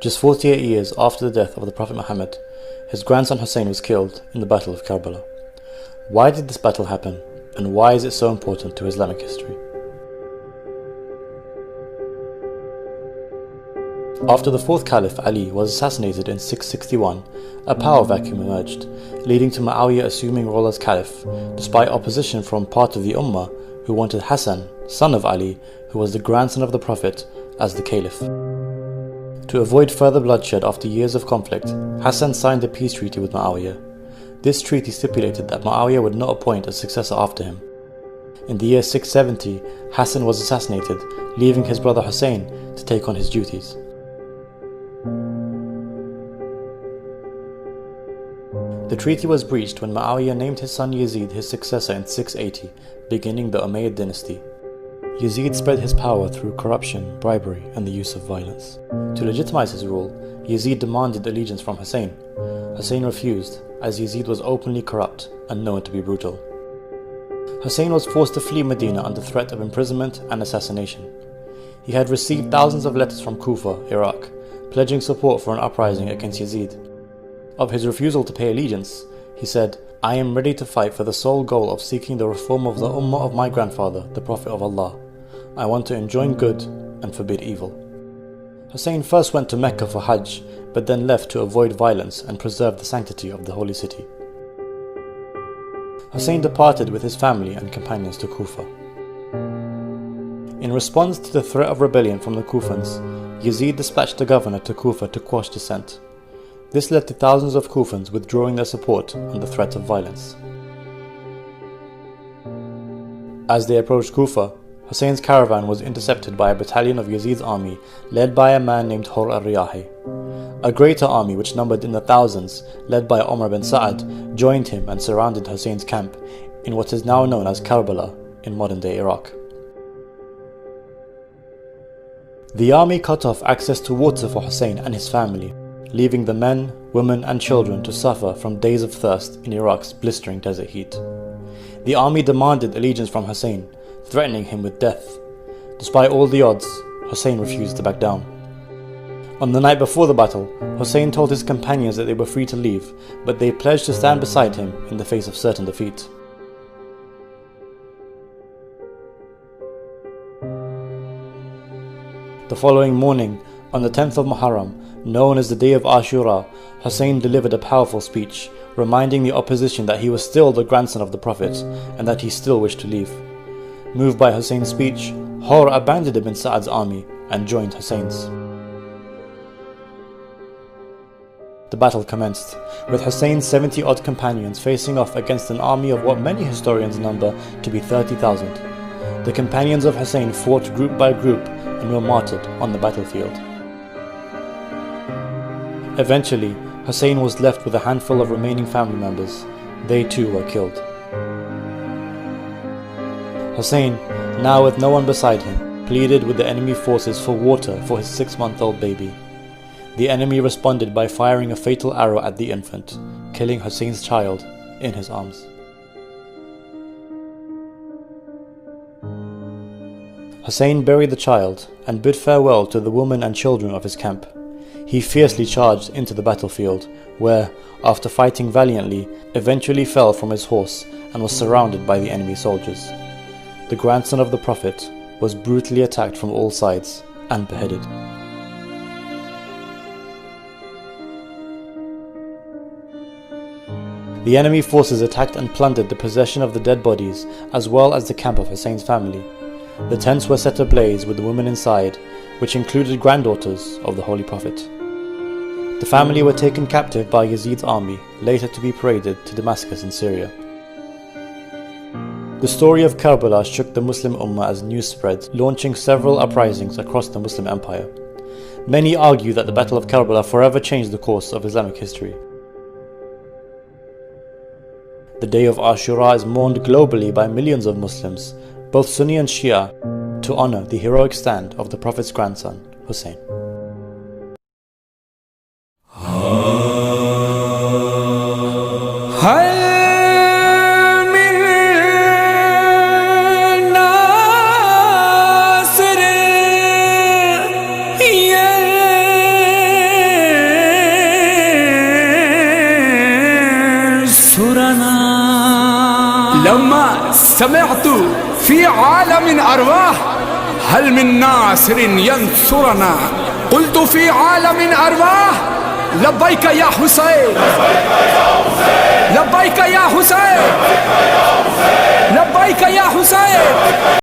Just 48 years after the death of the Prophet Muhammad, his grandson Hussein was killed in the Battle of Karbala. Why did this battle happen, and why is it so important to Islamic history? After the fourth Caliph Ali was assassinated in 661, a power vacuum emerged, leading to Muawiyah assuming role as Caliph, despite opposition from part of the Ummah who wanted Hassan, son of Ali, who was the grandson of the Prophet, as the Caliph. To avoid further bloodshed after years of conflict, Hassan signed a peace treaty with Muawiyah. This treaty stipulated that Muawiyah would not appoint a successor after him. In the year 670, Hassan was assassinated, leaving his brother Hussein to take on his duties. The treaty was breached when Muawiyah named his son Yazid his successor in 680, beginning the Umayyad dynasty. Yazid spread his power through corruption, bribery, and the use of violence. To legitimize his rule, Yazid demanded allegiance from Hussein. Hussein refused, as Yazid was openly corrupt and known to be brutal. Hussein was forced to flee Medina under threat of imprisonment and assassination. He had received thousands of letters from Kufa, Iraq, pledging support for an uprising against Yazid. Of his refusal to pay allegiance, he said, "I am ready to fight for the sole goal of seeking the reform of the Ummah of my grandfather, the Prophet of Allah. I want to enjoin good and forbid evil." Hussein first went to Mecca for Hajj, but then left to avoid violence and preserve the sanctity of the holy city. Hussein departed with his family and companions to Kufa. In response to the threat of rebellion from the Kufans, Yazid dispatched a governor to Kufa to quash dissent. This led to thousands of Kufans withdrawing their support under threat of violence. As they approached Kufa, Hussein's caravan was intercepted by a battalion of Yazid's army led by a man named Hur al-Riyahi. A greater army which numbered in the thousands, led by Umar bin Sa'ad, joined him and surrounded Hussein's camp in what is now known as Karbala in modern-day Iraq. The army cut off access to water for Hussein and his family, leaving the men, women and children to suffer from days of thirst in Iraq's blistering desert heat. The army demanded allegiance from Hussein, threatening him with death. Despite all the odds, Hussein refused to back down. On the night before the battle, Hussein told his companions that they were free to leave, but they pledged to stand beside him in the face of certain defeat. The following morning, on the 10th of Muharram, known as the day of Ashura, Hussein delivered a powerful speech, reminding the opposition that he was still the grandson of the Prophet and that he still wished to leave. Moved by Hussein's speech, Hur abandoned Ibn Sa'ad's army and joined Hussein's. The battle commenced, with Hussein's 70-odd companions facing off against an army of what many historians number to be 30,000. The companions of Hussein fought group by group and were martyred on the battlefield. Eventually, Hussein was left with a handful of remaining family members. They too were killed. Hussein, now with no one beside him, pleaded with the enemy forces for water for his 6-month-old baby. The enemy responded by firing a fatal arrow at the infant, killing Hussein's child in his arms. Hussein buried the child and bid farewell to the women and children of his camp. He fiercely charged into the battlefield, where, after fighting valiantly, eventually fell from his horse and was surrounded by the enemy soldiers. The grandson of the Prophet was brutally attacked from all sides and beheaded. The enemy forces attacked and plundered the possession of the dead bodies as well as the camp of Hussein's family. The tents were set ablaze with the women inside, which included granddaughters of the Holy Prophet. The family were taken captive by Yazid's army, later to be paraded to Damascus in Syria. The story of Karbala shook the Muslim Ummah as news spread, launching several uprisings across the Muslim Empire. Many argue that the Battle of Karbala forever changed the course of Islamic history. The day of Ashura is mourned globally by millions of Muslims, both Sunni and Shia, to honor the heroic stand of the Prophet's grandson, Hussein. لما سمعت في عالم أرواح هل من ناصر ينصرنا قلت في عالم أرواح لبيك يا حسين